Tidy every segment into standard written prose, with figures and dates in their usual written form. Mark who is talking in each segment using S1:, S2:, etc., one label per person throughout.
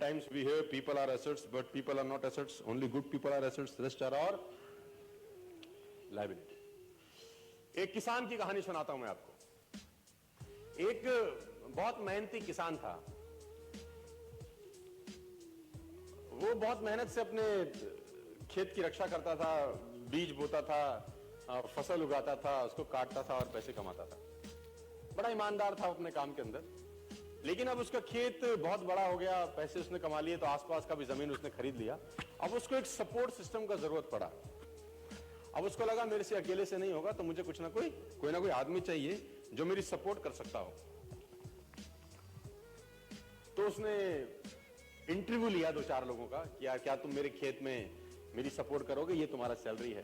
S1: times we hear people are assets, but people are not assets. Only good people are assets. Rest are all liability. एक किसान की कहानी सुनाता हूं मैं आपको। एक बहुत मेहनती किसान था। वो बहुत मेहनत से अपने खेत की रक्षा करता था, बीज बोता था, फसल उगाता था, उसको काटता था और पैसे कमाता था। बड़ा ईमानदार था अपने काम के अंदर। लेकिन अब उसका खेत बहुत बड़ा हो गया, पैसे उसने कमा लिए, तो आसपास का भी जमीन उसने खरीद लिया। अब उसको एक सपोर्ट सिस्टम का जरूरत पड़ा। अब उसको लगा मेरे से अकेले से नहीं होगा, तो मुझे कुछ ना कोई आदमी चाहिए जो मेरी सपोर्ट कर सकता हो। तो उसने इंटरव्यू लिया 2-4 लोगों का कि यार क्या तुम मेरे खेत में मेरी सपोर्ट करोगे, ये तुम्हारा सैलरी है।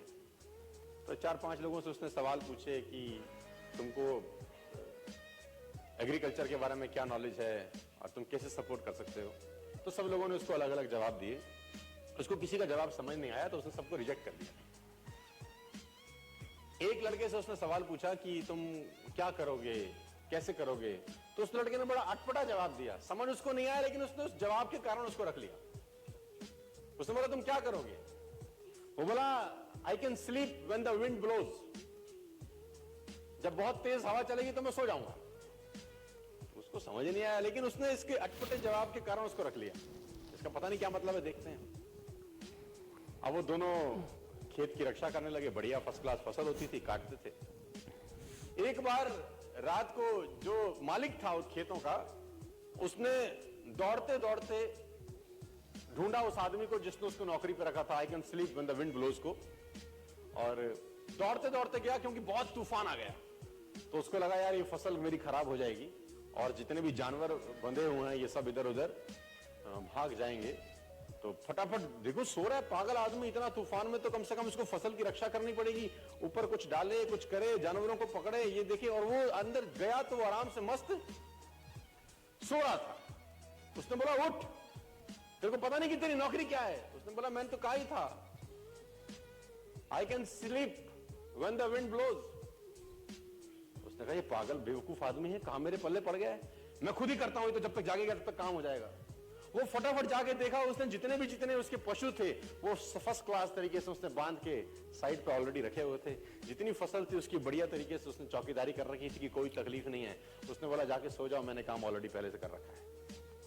S1: तो 4-5 लोगों से उसने सवाल पूछे कि तुमको एग्रीकल्चर के बारे में क्या नॉलेज है और तुम कैसे सपोर्ट कर सकते हो। तो सब लोगों ने उसको अलग अलग जवाब दिए। उसको किसी का जवाब समझ नहीं आया, तो उसने सबको रिजेक्ट कर दिया। एक लड़के से उसने सवाल पूछा कि तुम क्या करोगे, कैसे करोगे। तो उस लड़के ने बड़ा अटपटा जवाब दिया, समझ उसको नहीं आया, लेकिन उसने उस जवाब के कारण उसको रख लिया। उसने बोला तुम क्या करोगे। वो बोला I can sleep when the wind blows. जब बहुत तेज हवा चलेगी तो मैं सो जाऊंगा। उसको समझ नहीं आया, लेकिन उसने इसके अटपटे जवाब के कारण उसको रख लिया। इसका पता नहीं क्या मतलब है, देखते हैं। अब वो दोनों खेत की रक्षा करने लगे। बढ़िया फर्स्ट क्लास फसल होती थी, काटते थे। एक बार रात को जो मालिक था उस खेतों का, उसने दौड़ते दौड़ते ढूंढा उस आदमी को जिसने उसको नौकरी पे रखा था, I can sleep when the wind blows को। और दौड़ते दौड़ते गया क्योंकि बहुत तूफान आ गया। तो उसको लगा यार ये फसल मेरी खराब हो जाएगी और जितने भी जानवर बंधे हुए हैं ये सब इधर उधर भाग जाएंगे। तो फटाफट देखो, सो रहा है पागल आदमी इतना तूफान में, तो कम से कम उसको फसल की रक्षा करनी पड़ेगी। ऊपर कुछ डाले, कुछ करे, जानवरों को पकड़े, ये देखे। और वो अंदर गया तो वो आराम से मस्त सो रहा था। उसने बोला उठ, तेरे को पता नहीं कि तेरी नौकरी क्या है। उसने बोला मैंने तो कहा ही था I can sleep when the wind blows. उसने कहा ये पागल बेवकूफ आदमी है, कहां मेरे पल्ले पड़ गया है, मैं खुद ही करता हूं, तो जब तक जागेगा तब तक काम हो जाएगा। वो फटाफट जाके देखा, उसने जितने उसके पशु थे वो फर्स्ट क्लास तरीके से उसने बांध के साइड पे ऑलरेडी रखे हुए थे। जितनी फसल थी उसकी बढ़िया तरीके से उसने चौकीदारी कर रखी थी कि कोई तकलीफ नहीं है। उसने बोला जाके सो जाओ, मैंने काम ऑलरेडी पहले से कर रखा है।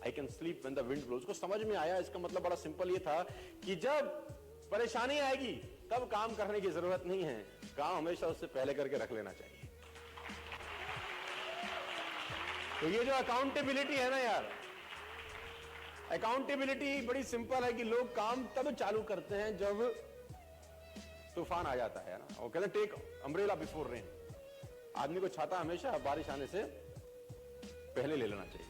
S1: I can sleep when the wind blows को समझ में आया। इसका मतलब बड़ा सिंपल ये था कि जब परेशानी आएगी तब काम करने की जरूरत नहीं है, काम हमेशा उससे पहले करके रख लेना चाहिए। तो ये जो अकाउंटेबिलिटी है ना यार, अकाउंटेबिलिटी बड़ी सिंपल है कि लोग काम तब चालू करते हैं जब तूफान आ जाता है ना। वो कहते हैं टेक अम्ब्रेला बिफोर रेन। आदमी को छाता हमेशा बारिश आने से पहले ले लेना चाहिए।